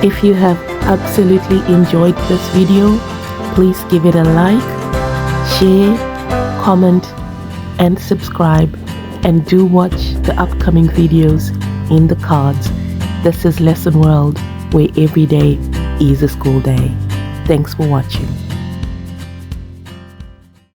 If you have absolutely enjoyed this video, please give it a like, share, comment, and subscribe. And do watch the upcoming videos in the cards. This is Lesson World, where every day is a school day. Thanks for watching.